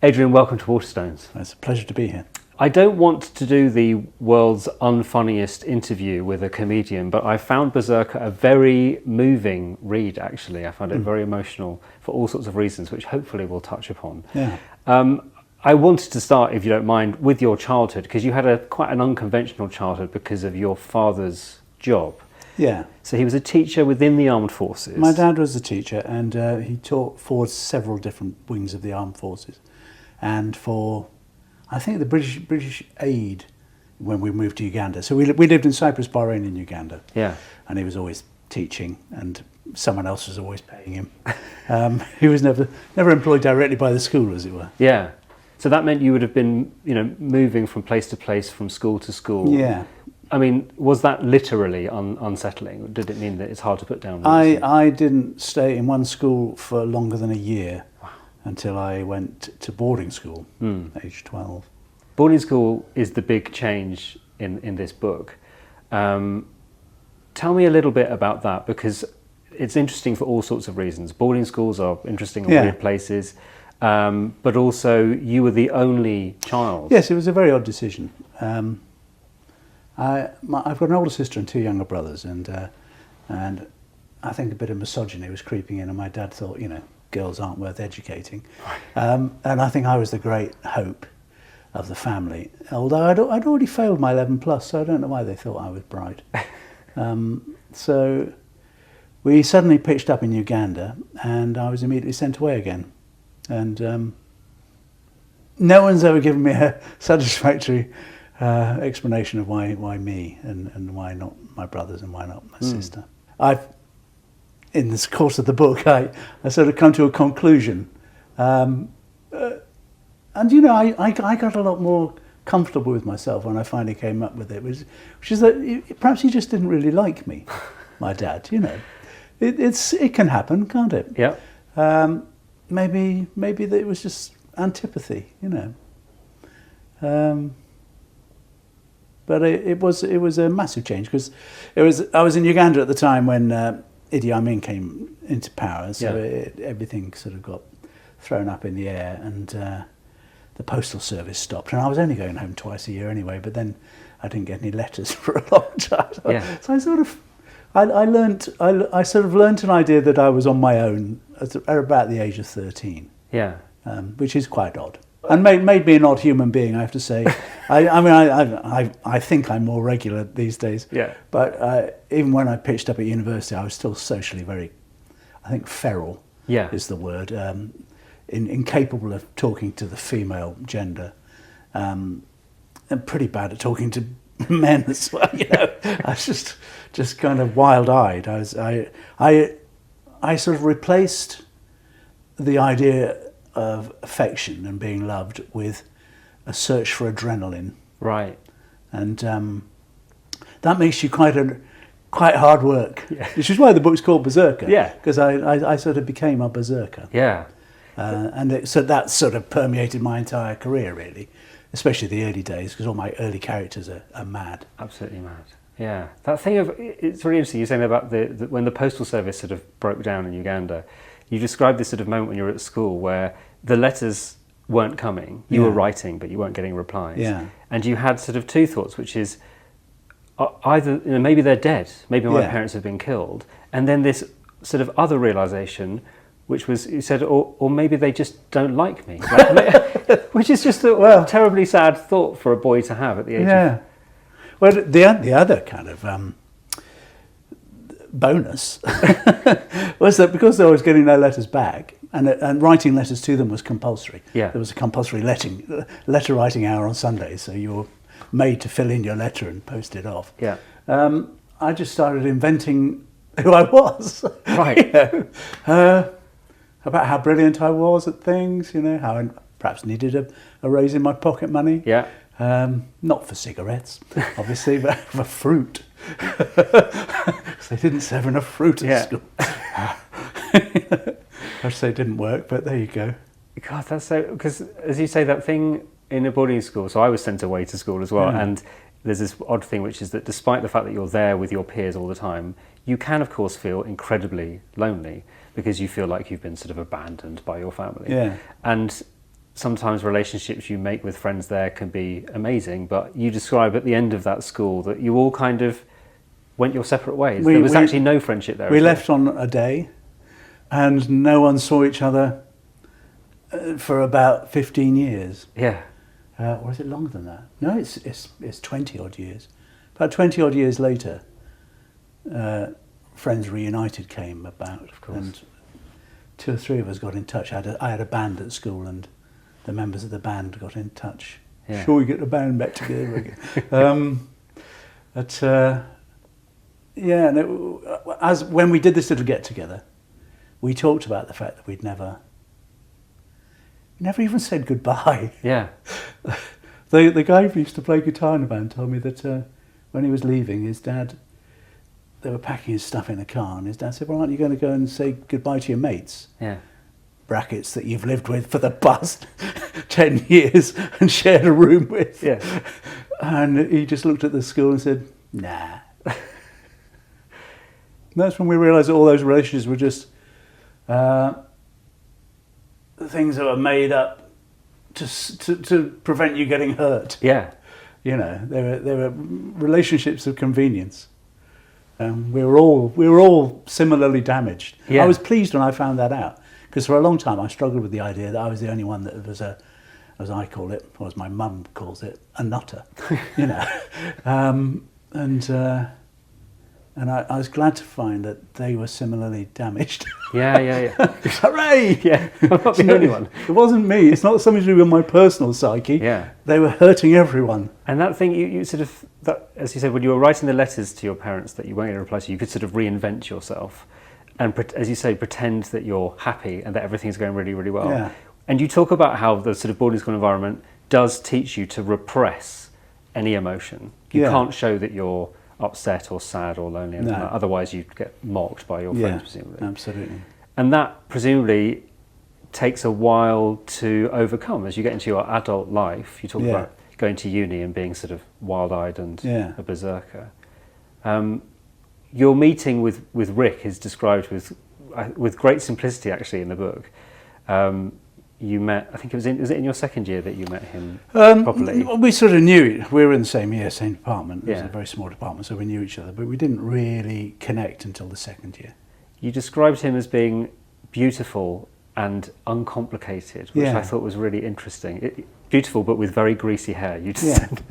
Adrian, welcome to Waterstones. It's a pleasure to be here. I don't want to do the world's unfunniest interview with a comedian, but I found Berserker a very moving read, actually. I found it very emotional for all sorts of reasons, which hopefully we'll touch upon. Yeah. I wanted to start, if you don't mind, with your childhood, because you had quite an unconventional childhood because of your father's job. Yeah. So he was a teacher within the armed forces. My dad was a teacher, and he taught for several different wings of the armed forces. And for, I think, the British aid when we moved to Uganda. So we lived in Cyprus, Bahrain and Uganda. Yeah. And he was always teaching, and someone else was always paying him. He was never employed directly by the school, as it were. Yeah. So that meant you would have been, moving from place to place, from school to school. Yeah. I mean, was that literally unsettling? Did it mean that it's hard to put down? I didn't stay in one school for longer than a year. Wow. Until I went to boarding school, age 12. Boarding school is the big change in this book. Tell me a little bit about that, because it's interesting for all sorts of reasons. Boarding schools are interesting in weird places, but also you were the only child. Yes, it was a very odd decision. I've got an older sister and two younger brothers, and I think a bit of misogyny was creeping in, and my dad thought, girls aren't worth educating. And I think I was the great hope of the family, although I'd already failed my 11 plus, so I don't know why they thought I was bright. So we suddenly pitched up in Uganda, and I was immediately sent away again. And no one's ever given me a satisfactory explanation of why me and why not my brothers and why not my sister. In this course of the book, I sort of come to a conclusion. And, I got a lot more comfortable with myself when I finally came up with it, which is that perhaps he just didn't really like me, my dad, It can happen, can't it? Yeah. Maybe that it was just antipathy, But it was a massive change, because I was in Uganda at the time when Idi Amin came into power, so everything sort of got thrown up in the air, and the postal service stopped. And I was only going home twice a year anyway, but then I didn't get any letters for a long time. So I sort of learnt an idea that I was on my own at about the age of 13. Yeah. Which is quite odd. And made me an odd human being, I have to say. I think I'm more regular these days. Yeah. But even when I pitched up at university, I was still socially very, I think, feral is the word. Incapable of talking to the female gender, and pretty bad at talking to men as well. I was just kind of wild-eyed. I sort of replaced the idea of affection and being loved with a search for adrenaline. Right. And that makes you quite hard work, which is why the book's called Berserker. Yeah. Because I sort of became a berserker. Yeah. So that sort of permeated my entire career, really, especially the early days, because all my early characters are mad. Absolutely mad. Yeah. That thing it's really interesting, you're saying about when the postal service sort of broke down in Uganda. You described this sort of moment when you were at school where the letters weren't coming. You were writing, but you weren't getting replies. Yeah. And you had sort of two thoughts, which is either maybe they're dead, maybe my parents have been killed, and then this sort of other realization, which was you said, or maybe they just don't like me, which is just a terribly sad thought for a boy to have at the age of. Well, the other kind of bonus was that because I was getting no letters back, and writing letters to them was compulsory. Yeah. There was a compulsory letter writing hour on Sundays, so you were made to fill in your letter and post it off. Yeah. I just started inventing who I was. Right. About how brilliant I was at things, how I perhaps needed a raise in my pocket money. Yeah. Not for cigarettes, obviously, but for fruit. Because they didn't serve enough fruit at school. I'd say it didn't work, but there you go. God, that's so... Because, as you say, that thing in a boarding school, so I was sent away to school as well, and there's this odd thing, which is that despite the fact that you're there with your peers all the time, you can, of course, feel incredibly lonely because you feel like you've been sort of abandoned by your family. Yeah. And sometimes relationships you make with friends there can be amazing, but you describe at the end of that school that you all kind of went your separate ways. There was actually no friendship there. We left on a day, and no one saw each other for about 15 years. Yeah. Or is it longer than that? No, it's 20 odd years. About 20 odd years later, Friends Reunited came about, of course. And 2 or 3 of us got in touch. I had a band at school, and the members of the band got in touch. Yeah. Sure, we get the band back together again. Yeah, and as when we did this little get together, we talked about the fact that we'd never even said goodbye. Yeah. The guy who used to play guitar in the band told me that when he was leaving, his dad, they were packing his stuff in a car, and his dad said, "Well, aren't you going to go and say goodbye to your mates?" Yeah. Brackets that you've lived with for the past 10 years and shared a room with. Yeah. And he just looked at the school and said, "Nah." And that's when we realised that all those relationships were just things that were made up to prevent you getting hurt. Yeah. You know, they were relationships of convenience. We were all similarly damaged. Yeah. I was pleased when I found that out, because for a long time I struggled with the idea that I was the only one that was as I call it, or as my mum calls it, a nutter. You know, and I was glad to find that they were similarly damaged. Yeah. Hooray! Yeah, I'm not the only one. It wasn't me. It's not something to do with my personal psyche. Yeah. They were hurting everyone. And that thing, you sort of, that, as you said, when you were writing the letters to your parents that you weren't going to reply to, you could sort of reinvent yourself and, as you say, pretend that you're happy and that everything's going really, really well. Yeah. And you talk about how the sort of boarding school environment does teach you to repress any emotion. You can't show that you're upset or sad or lonely, and otherwise you'd get mocked by your friends, presumably. Absolutely. And that presumably takes a while to overcome as you get into your adult life. You talk about going to uni and being sort of wild-eyed and a berserker. Your meeting with Rick is described with great simplicity, actually, in the book. You met, I think was it in your second year that you met him properly? We sort of knew, we were in the same year, same department. It was Yeah. a very small department, so we knew each other, but we didn't really connect until the second year. You described him as being beautiful and uncomplicated, which I thought was really interesting. Beautiful, but with very greasy hair. You just said.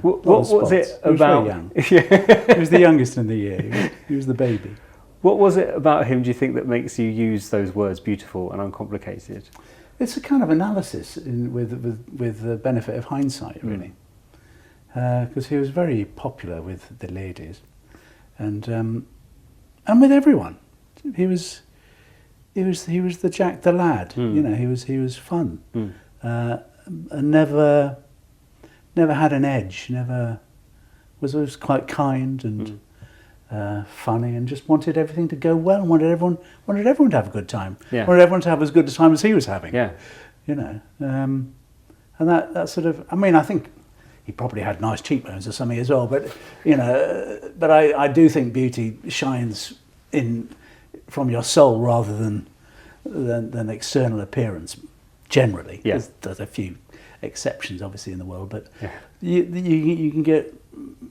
What was it about? He was very young. He was the youngest in the year. He was the baby. What was it about him, do you think, that makes you use those words, beautiful and uncomplicated? It's a kind of analysis with the benefit of hindsight, really, because he was very popular with the ladies, and with everyone. He was the Jack the lad. You know, he was fun, and never had an edge. Never was quite kind and. Funny, and just wanted everything to go well, and wanted everyone to have a good time. Yeah. Wanted everyone to have as good a time as he was having. Yeah. You know, and that sort of. I mean, I think he probably had nice cheekbones or something as well. But you know, but I do think beauty shines from your soul rather than external appearance. Generally, there's a few exceptions, obviously, in the world, but you can get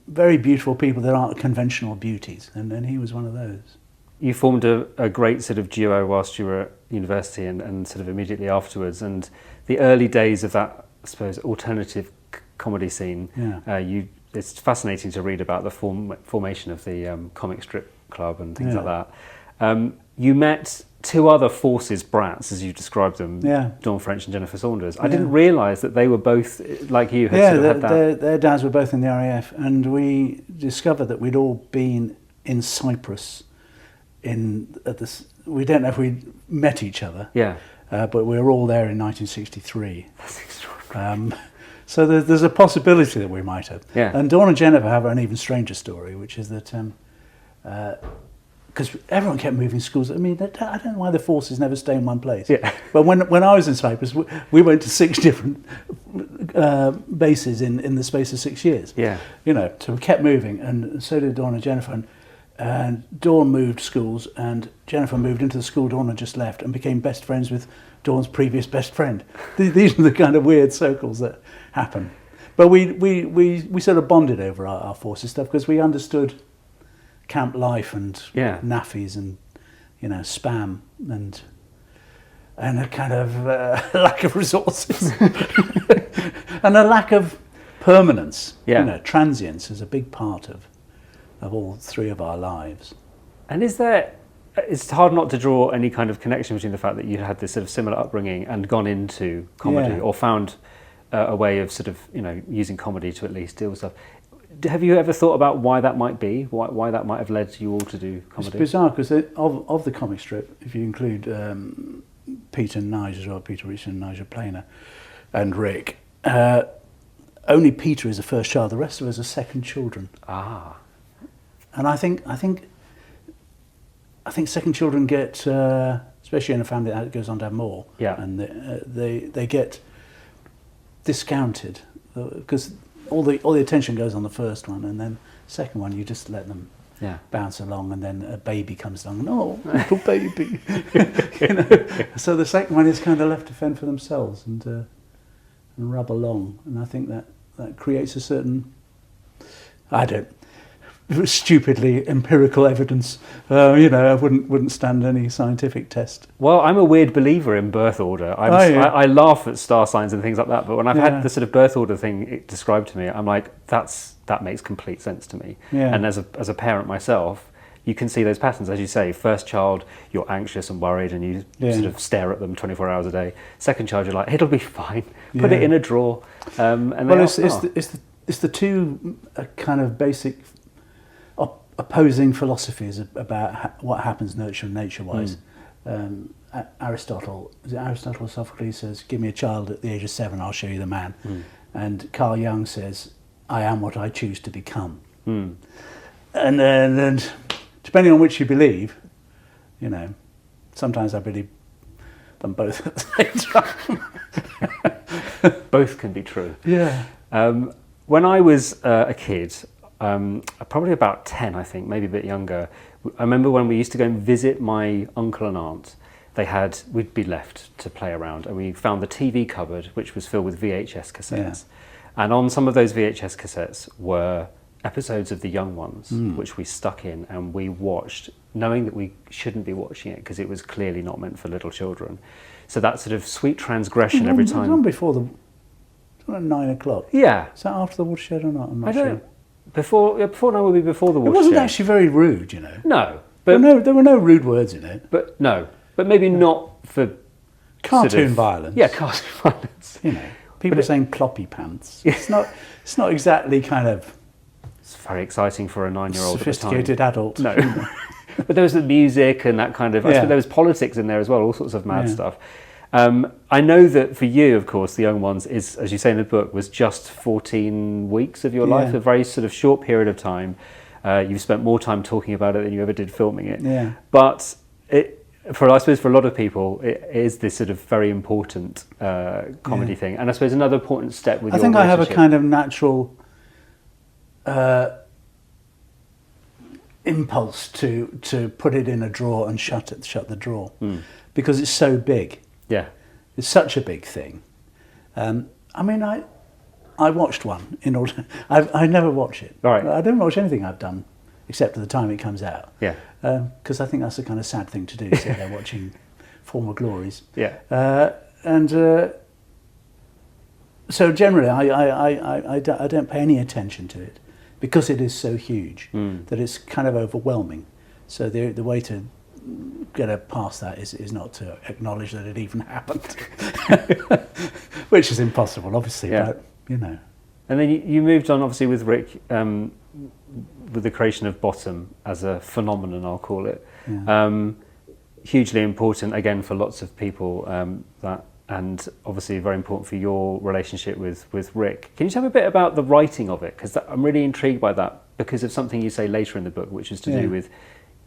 very beautiful people that aren't conventional beauties, and he was one of those. You formed a great sort of duo whilst you were at university and sort of immediately afterwards, and the early days of that, I suppose, alternative comedy scene, it's fascinating to read about the formation of the comic strip club and things like that. You met 2 other forces, brats, as you described them, Dawn French and Jennifer Saunders. I didn't realise that they were both, like you, had had that. Their dads were both in the RAF, and we discovered that we'd all been in Cyprus. We don't know if we'd met each other, but we were all there in 1963. That's extraordinary. So there's a possibility that we might have. Yeah. And Dawn and Jennifer have an even stranger story, which is that because everyone kept moving schools. I mean, I don't know why the forces never stay in one place. Yeah. But when I was in Cyprus, we went to 6 different bases in the space of 6 years. Yeah. You know, so we kept moving, and so did Dawn and Jennifer. And Dawn moved schools, and Jennifer moved into the school Dawn had just left, and became best friends with Dawn's previous best friend. These are the kind of weird circles that happen. But we sort of bonded over our forces stuff because we understood camp life and nappies and spam and a kind of lack of resources and a lack of permanence. Transience is a big part of all three of our lives. And it's hard not to draw any kind of connection between the fact that you had this sort of similar upbringing and gone into comedy or found a way of sort of, using comedy to at least deal with stuff. Have you ever thought about why that might be? Why that might have led you all to do comedy? It's bizarre because of the comic strip, if you include Peter and Nigel as well, Peter Richard and Nigel Planer and Rick, only Peter is a first child. The rest of us are second children. Ah. And I think second children get, especially in a family that goes on to have more, and they get discounted because all the attention goes on the first one, and then second one you just let them bounce along, and then a baby comes along. No, little baby. So the second one is kind of left to fend for themselves and rub along, and I think that creates a certain, stupidly empirical evidence. I wouldn't stand any scientific test. Well, I'm a weird believer in birth order. I laugh at star signs and things like that, but when I've had the sort of birth order thing described to me, I'm like, that makes complete sense to me. Yeah. And as a parent myself, you can see those patterns. As you say, first child, you're anxious and worried and you sort of stare at them 24 hours a day. Second child, you're like, it'll be fine. Put it in a drawer. It's the two kind of basic opposing philosophies about what happens nurture and nature-wise. Aristotle or Sophocles says, give me a child at the age of 7, I'll show you the man. And Carl Jung says, I am what I choose to become. And depending on which you believe, sometimes I believe them both at the same time. Both can be true. Yeah. When I was a kid, probably about 10, I think, maybe a bit younger, I remember when we used to go and visit my uncle and aunt, we'd be left to play around, and we found the TV cupboard, which was filled with VHS cassettes. And on some of those VHS cassettes were episodes of The Young Ones, which we stuck in and we watched, knowing that we shouldn't be watching it because it was clearly not meant for little children. So that sort of sweet transgression every time. It was on before at 9 o'clock. Yeah. Is that after the Watershed or not? I'm not sure. Before now would be before the Watershed. It wasn't actually very rude, No. But there were no rude words in it. But maybe not for cartoon violence. Yeah, cartoon violence. People saying ploppy pants. It's not exactly kind of. It's very exciting for a 9-year-old. Sophisticated adult. No. But there was the music and that kind of. I suppose there was politics in there as well, all sorts of mad stuff. I know that for you, of course, The Young Ones is, as you say in the book, was just 14 weeks of your life, a very sort of short period of time. You've spent more time talking about it than you ever did filming it. Yeah. But I suppose for a lot of people, it is this sort of very important comedy thing. And I suppose another important step with your relationship. I think I have a kind of natural impulse to put it in a drawer and shut the drawer because it's so big. Yeah, it's such a big thing. I watched one in order. I never watch it. Right. I don't watch anything I've done except at the time it comes out. Yeah. Because I think that's a kind of sad thing to do. Sit there watching former glories. Yeah. So generally, I don't pay any attention to it because it is so huge that it's kind of overwhelming. So the way to get past that is not to acknowledge that it even happened, which is impossible, obviously. Yeah. But And then you moved on, obviously, with Rick, with the creation of Bottom as a phenomenon, I'll call it. Yeah. Hugely important again for lots of people. And obviously very important for your relationship with Rick. Can you tell me a bit about the writing of it? Because I'm really intrigued by that because of something you say later in the book, which is to do with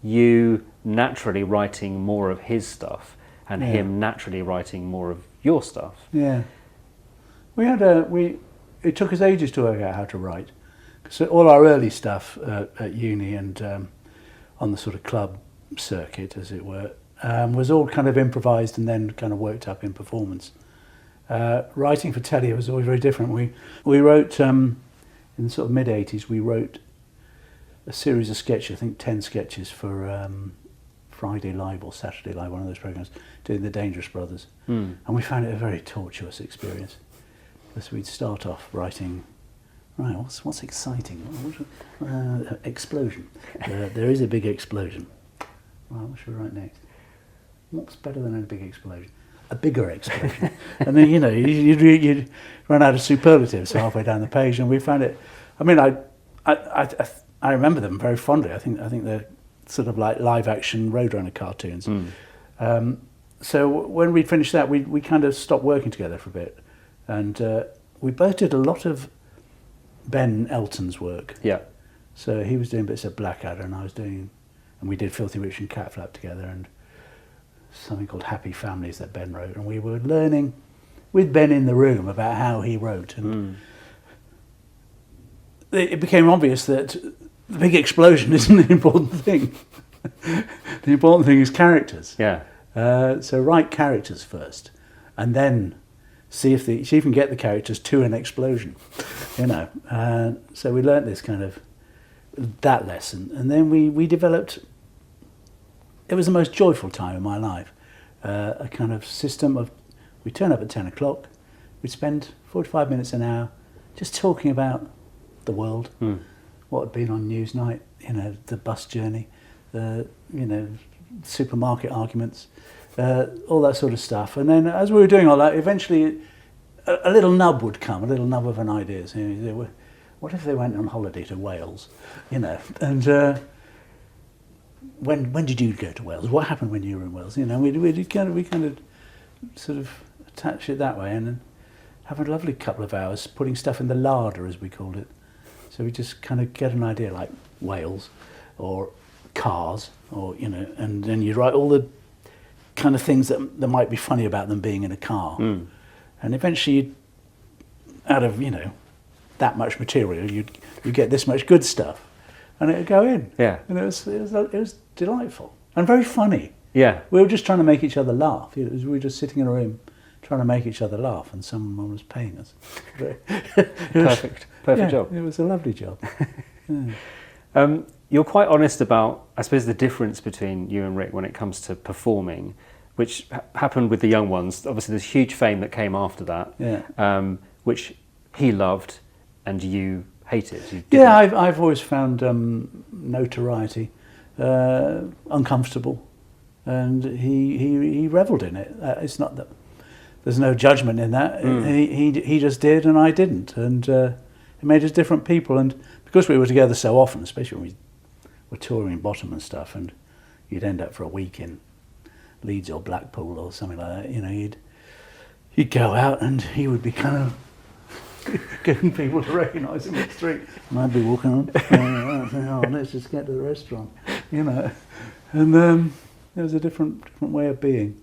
you naturally writing more of his stuff and him naturally writing more of your stuff. Yeah. It took us ages to work out how to write. So all our early stuff at uni and on the sort of club circuit, as it were, was all kind of improvised and then kind of worked up in performance. Writing for telly was always very different. We wrote, in the sort of mid-80s, we wrote a series of sketches, I think 10 sketches for Friday Live or Saturday Live, one of those programmes, doing the Dangerous Brothers. And we found it a very tortuous experience. Because we'd start off writing, right, what's exciting? Explosion. There is a big explosion. Right, what should we write next? What's better than a big explosion? A bigger explosion. And then, you'd run out of superlatives halfway down the page, and we found it. I mean, I remember them very fondly. I think they're sort of like live action Roadrunner cartoons. So when we'd finished that, we kind of stopped working together for a bit, and we both did a lot of Ben Elton's work. Yeah. So he was doing bits of Blackadder, and I was doing, and we did Filthy Rich and Catflap together, and something called Happy Families that Ben wrote, and we were learning with Ben in the room about how he wrote, and it became obvious that the big explosion isn't the important thing. The important thing is characters. Yeah. So write characters first, and then see if you can get the characters to an explosion. So we learnt this kind of that lesson, and then we developed. It was the most joyful time of my life. A kind of system of, we turn up at 10 o'clock, we'd spend 45 minutes an hour just talking about the world, what had been on Newsnight, the bus journey, the supermarket arguments, all that sort of stuff. And then as we were doing all that, eventually a little nub would come, a little nub of an idea. So, what if they went on holiday to Wales? And when did you go to Wales? What happened when you were in Wales? We kind of sort of attach it that way, and then have a lovely couple of hours putting stuff in the larder, as we called it. So we just kind of get an idea like Wales or cars, or and then you write all the kind of things that might be funny about them being in a car, and eventually, out of that much material, you get this much good stuff. And it would go in. Yeah. And it was delightful and very funny. Yeah. We were just trying to make each other laugh. We were just sitting in a room trying to make each other laugh, and someone was paying us. Perfect job. It was a lovely job. Yeah. You're quite honest about, I suppose, the difference between you and Rick when it comes to performing, which happened with the young ones. Obviously, there's huge fame that came after that, which he loved and you hated. I've always found notoriety uncomfortable, and he revelled in it. It's not that there's no judgment in that. He just did, and I didn't, and it made us different people. And because we were together so often, especially when we were touring Bottom and stuff, and you'd end up for a week in Leeds or Blackpool or something like that. You'd go out, and he would be kind of getting people to recognise him in the street, and I'd be walking on. Let's just get to the restaurant, And there was a different way of being.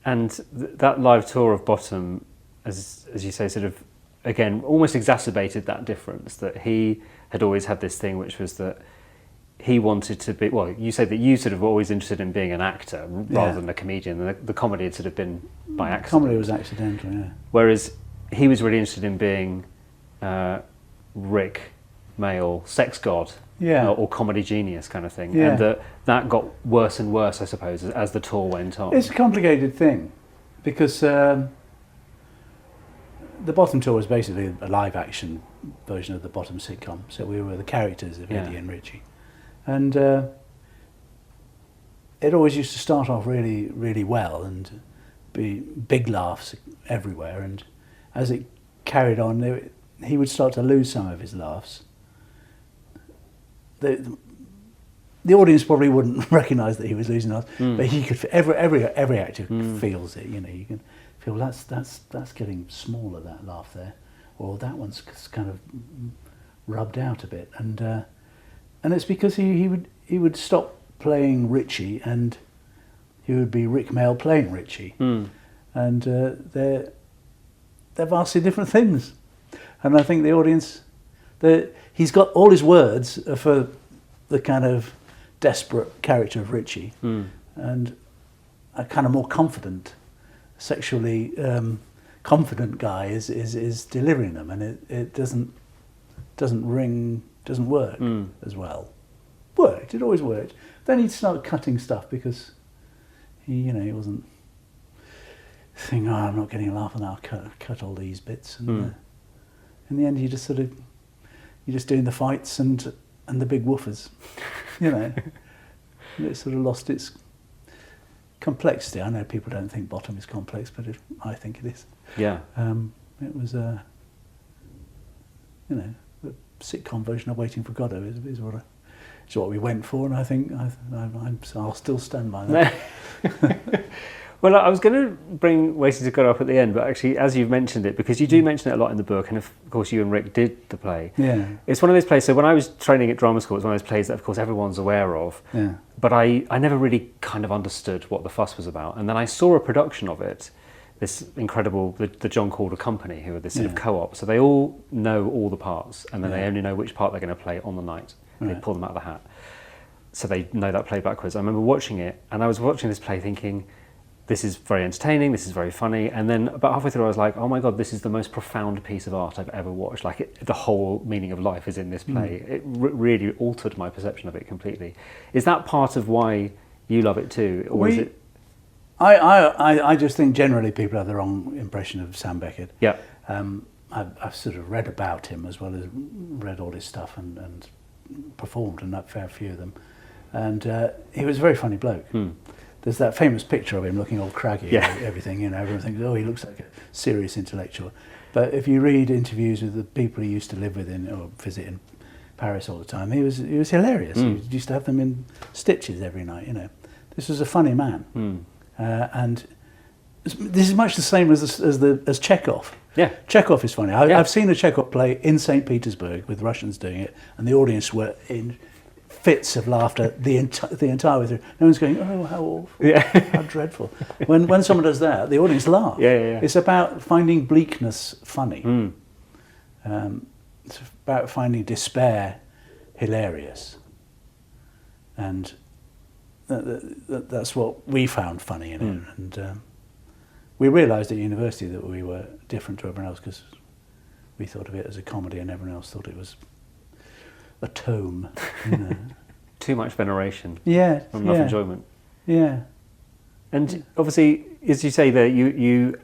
And that live tour of Bottom, as you say, sort of again almost exacerbated that difference. That he had always had this thing, which was that he wanted to be. Well, you say that you sort of were always interested in being an actor rather than a comedian. The comedy had sort of been by accident. Comedy was accidental, yeah. Whereas he was really interested in being Rick, male sex god, or comedy genius kind of thing, and that got worse and worse, I suppose, as the tour went on. It's a complicated thing, because the Bottom tour was basically a live-action version of the Bottom sitcom, so we were the characters of Eddie and Richie, and it always used to start off really, really well and be big laughs everywhere, and as it carried on, he would start to lose some of his laughs. The audience probably wouldn't recognise that he was losing laughs, but he could. Every actor feels it. You can feel that's getting smaller, that laugh there, or that one's kind of rubbed out a bit, and it's because he would stop playing Richie, and he would be Rick Mail playing Richie, and they're vastly different things. And I think the audience, he's got all his words for the kind of desperate character of Richie, and a kind of more confident, sexually confident guy is delivering them, and it doesn't work as well. It always worked. Then he'd start cutting stuff because he wasn't thinking, I'm not getting a laugh, and I'll cut all these bits. And in the end, you're just doing the fights and the big woofers, And it sort of lost its complexity. I know people don't think Bottom is complex, but I think it is. Yeah. It was a sitcom version of Waiting for Godot is what we went for, and I think I'll still stand by that. Well, I was going to bring Waiting to Godot up at the end, but actually, as you've mentioned it, because you do mention it a lot in the book, and of course you and Rick did the play. Yeah. It's one of those plays, so when I was training at drama school, it's one of those plays that of course everyone's aware of, but I never really kind of understood what the fuss was about. And then I saw a production of it, this incredible, the John Calder Company, who are this sort of co-op, so they all know all the parts, and then they only know which part they're going to play on the night. They pull them out of the hat. So they know that play backwards. I remember watching it, and I was watching this play thinking, this is very entertaining, this is very funny, and then about halfway through I was like, oh my God, this is the most profound piece of art I've ever watched. Like, the whole meaning of life is in this play. It really altered my perception of it completely. Is that part of why you love it too, or is it? I just think generally people have the wrong impression of Sam Beckett. Yeah. I've sort of read about him as well as read all his stuff and performed in a fair few of them. And he was a very funny bloke. There's that famous picture of him looking all craggy and everything, everyone thinks, oh, he looks like a serious intellectual. But if you read interviews with the people he used to live with or visit in Paris all the time, he was hilarious. He used to have them in stitches every night, This was a funny man. And this is much the same as Chekhov. Yeah, Chekhov is funny. I've seen a Chekhov play in St. Petersburg with Russians doing it, and the audience were in fits of laughter the entire way through. No one's going, oh, how awful, how dreadful. When someone does that, the audience laugh. It's about finding bleakness funny. It's about finding despair hilarious. And that's what we found funny in it. And we realised at university that we were different to everyone else because we thought of it as a comedy and everyone else thought it was a tome. Too much veneration. Yeah. Not enough enjoyment. Yeah. And obviously, as you say there, you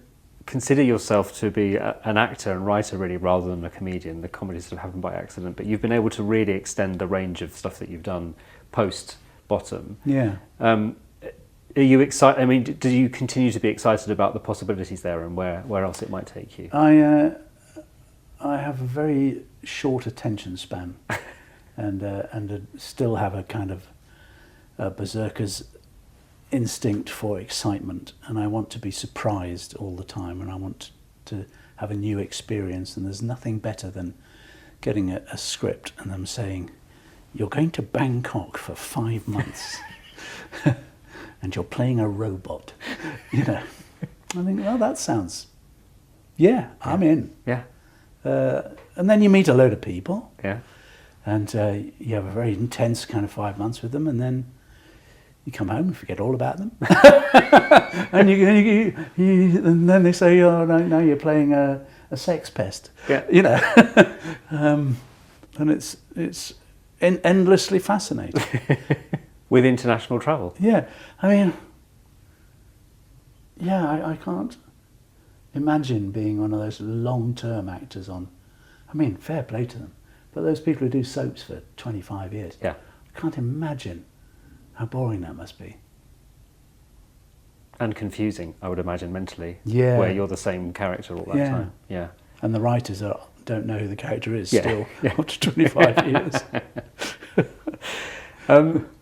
consider yourself to be an actor and writer really rather than a comedian. The comedy sort of happened by accident, but you've been able to really extend the range of stuff that you've done post Bottom. Yeah. Are you excited? I mean, do you continue to be excited about the possibilities there and where else it might take you? I have a very short attention span, and still have a kind of a berserker's instinct for excitement, and I want to be surprised all the time, and I want to have a new experience. And there's nothing better than getting a script and them saying, "You're going to Bangkok for 5 months." And you're playing a robot, I think, well, that sounds, I'm in. Yeah. And then you meet a load of people. Yeah. And you have a very intense kind of 5 months with them, and then you come home and forget all about them. And and then they say, "Oh, no, now you're playing a sex pest." Yeah. And it's endlessly fascinating. With international travel. Yeah, I mean, I can't imagine being one of those long-term actors on. I mean, fair play to them, but those people who do soaps for 25 years, I can't imagine how boring that must be. And confusing, I would imagine, mentally. Yeah. Where you're the same character all that time. Yeah. And the writers don't know who the character is still after 25 years.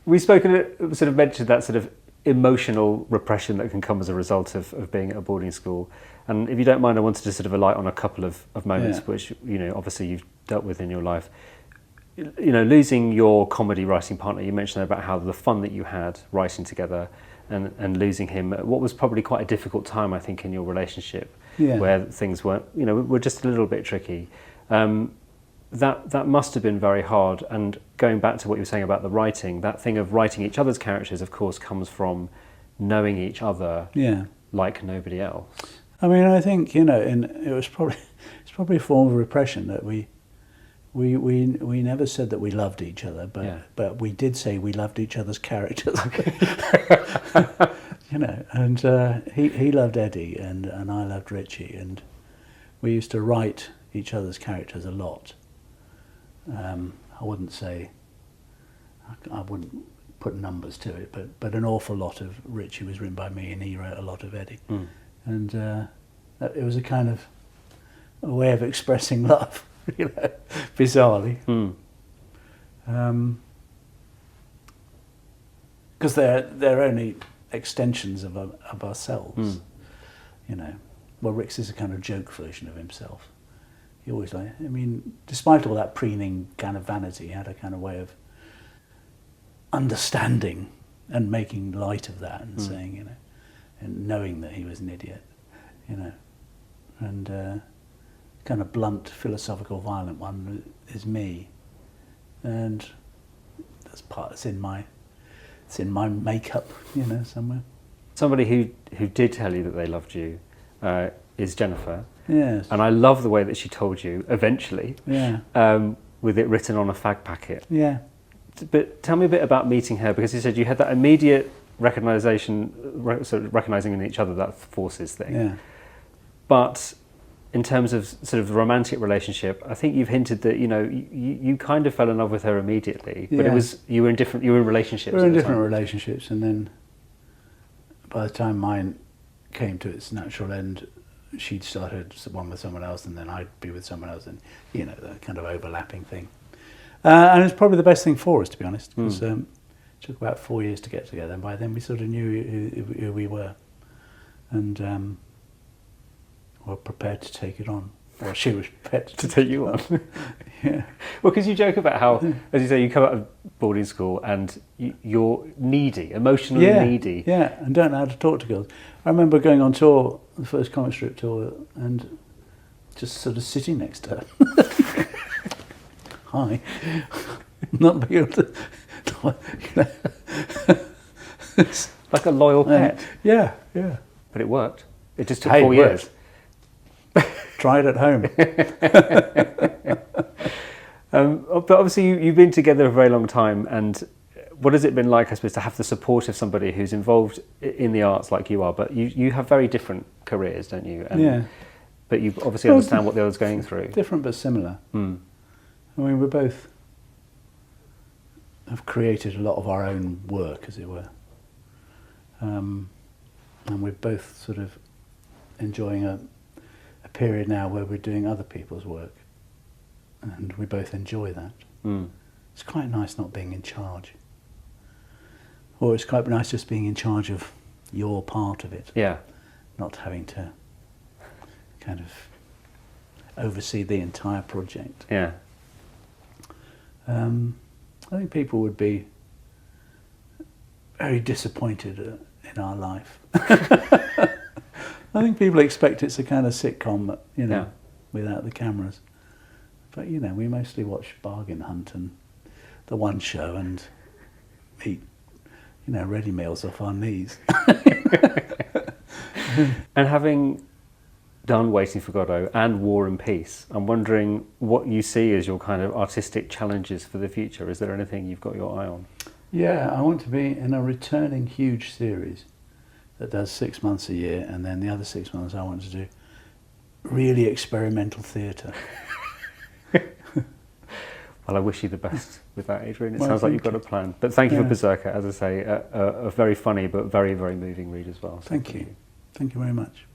We've spoken, sort of mentioned that sort of emotional repression that can come as a result of being at a boarding school. And if you don't mind, I wanted to sort of alight on a couple of moments which, obviously you've dealt with in your life. Losing your comedy writing partner, you mentioned about how the fun that you had writing together and losing him at what was probably quite a difficult time, I think, in your relationship, where things were just a little bit tricky. That must have been very hard. And going back to what you were saying about the writing, that thing of writing each other's characters, of course, comes from knowing each other Yeah. like nobody else. I mean, I think, you know, it's probably a form of repression that we never said that we loved each other, but we did say we loved each other's characters. You know, and he loved Eddie and I loved Richie, and we used to write each other's characters a lot. I wouldn't say, I wouldn't put numbers to it, but an awful lot of Richie was written by me, and he wrote a lot of Eddie. And it was a kind of a way of expressing love, you know, bizarrely. Because they're only extensions of ourselves, you know. Well, Rick's is a kind of joke version of himself. He always I mean, despite all that preening kind of vanity, he had a kind of way of understanding and making light of that and saying, you know, and knowing that he was an idiot, you know. And kind of blunt, philosophical, violent one is me. And it's in my makeup, you know, somewhere. Somebody who did tell you that they loved you is Jennifer. Yes. And I love the way that she told you eventually. Yeah. With it written on a fag packet. Yeah. But tell me a bit about meeting her, because you said you had that immediate recognition, sort of recognizing in each other, that forces thing. Yeah. But in terms of sort of the romantic relationship, I think you've hinted that, you know, you kind of fell in love with her immediately, but it was you were in relationships. We were in different relationships, and then by the time mine came to its natural end, she'd started one with someone else, and then I'd be with someone else, and, you know, that kind of overlapping thing. And it's probably the best thing for us, to be honest, because it took about 4 years to get together, and by then we sort of knew who we were, and were prepared to take it on. Or she was prepared to take you on. Yeah. Well, because you joke about how, as you say, you come out of boarding school and you're needy, emotionally needy. Yeah, and don't know how to talk to girls. I remember going on tour, the first comic strip tour, and just sort of sitting next to her. Hi. Not being able to, you know. Like a loyal pet. Yeah, yeah. But it worked. It just took 4 years. Try it at home. But obviously you've been together a very long time, and what has it been like, I suppose, to have the support of somebody who's involved in the arts like you are, but you have very different careers, don't you? And, yeah. But you obviously understand what the other's going through. Different but similar. I mean, we both have created a lot of our own work, as it were. And we're both sort of enjoying a period now where we're doing other people's work, and we both enjoy that. It's quite nice not being in charge, or it's quite nice just being in charge of your part of it, not having to kind of oversee the entire project. I think people would be very disappointed in our life. I think people expect it's a kind of sitcom, you know, without the cameras. But, you know, we mostly watch Bargain Hunt and The One Show and eat, you know, ready meals off our knees. And having done Waiting for Godot and War and Peace, I'm wondering what you see as your kind of artistic challenges for the future. Is there anything you've got your eye on? Yeah, I want to be in a returning huge series that does 6 months a year, and then the other 6 months I want to do really experimental theatre. Well, I wish you the best with that, Adrian. It sounds like you've got a plan. But thank you for Berserker, as I say, a very funny but very, very moving read as well. So thank you. Thank you very much.